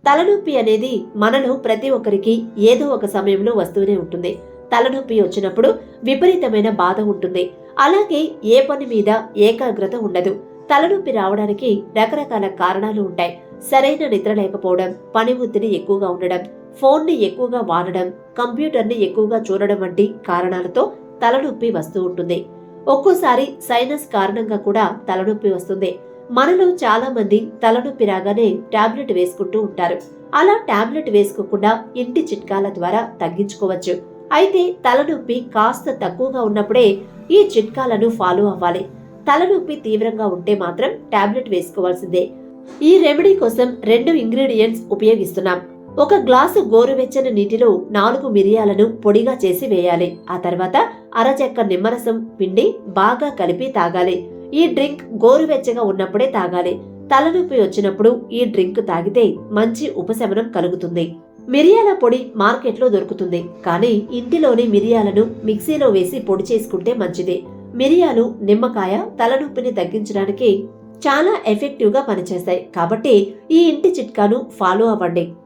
తలనొప్పి అనేది మనలో ప్రతి ఒక్కరికి ఏదో ఒక సమయంలో వస్తూనే ఉంటుంది. తలనొప్పి వచ్చినప్పుడు విపరీతమైన బాధ ఉంటుంది. అలాగే ఏ పని మీద ఏకాగ్రత ఉండదు. తలనొప్పి రావడానికి రకరకాల కారణాలు ఉంటాయి. సరైన నిద్ర లేకపోవడం, పని ఒత్తిడి ఎక్కువగా ఉండడం, ఫోన్ని ఎక్కువగా వాడడం, కంప్యూటర్ని ఎక్కువగా చూడడం వంటి కారణాలతో తలనొప్పి వస్తూ ఉంటుంది. ఒక్కోసారి సైనస్ కారణంగా కూడా తలనొప్పి వస్తుంది. మనలో చాలా మంది తలనొప్పి రాగానే టాబ్లెట్ వేసుకుంటూ ఉంటారు. అలా టాబ్లెట్ వేసుకోకుండా ఇంటి చిట్కాల ద్వారా తగ్గించుకోవచ్చు. అయితే తలనొప్పి కాస్త తక్కువగా ఉన్నప్పుడే ఈ చిట్కాలను ఫాలో అవ్వాలి. తలనొప్పి తీవ్రంగా ఉంటే మాత్రం టాబ్లెట్ వేసుకోవాల్సిందే. ఈ రెమెడీ కోసం 2 ఇంగ్రీడియంట్స్ ఉపయోగిస్తున్నాం. ఒక గ్లాసు గోరువెచ్చని నీటిలో 4 మిరియాలను పొడిగా చేసి వేయాలి. ఆ తర్వాత అరచెక్క నిమ్మరసం పిండి బాగా కలిపి తాగాలి. ఈ డ్రింక్ గోరువెచ్చగా ఉన్నప్పుడే తాగాలి. తలనొప్పి వచ్చినప్పుడు ఈ డ్రింక్ తాగితే మంచి ఉపశమనం కలుగుతుంది. మిరియాల పొడి మార్కెట్లో దొరుకుతుంది, కానీ ఇంటిలోని మిరియాలను మిక్సీలో వేసి పొడి చేసుకుంటే మంచిది. మిరియాలు, నిమ్మకాయ తలనొప్పిని తగ్గించడానికి చాలా ఎఫెక్టివ్ గా పనిచేస్తాయి. కాబట్టి ఈ ఇంటి చిట్కాను ఫాలో అవ్వండి.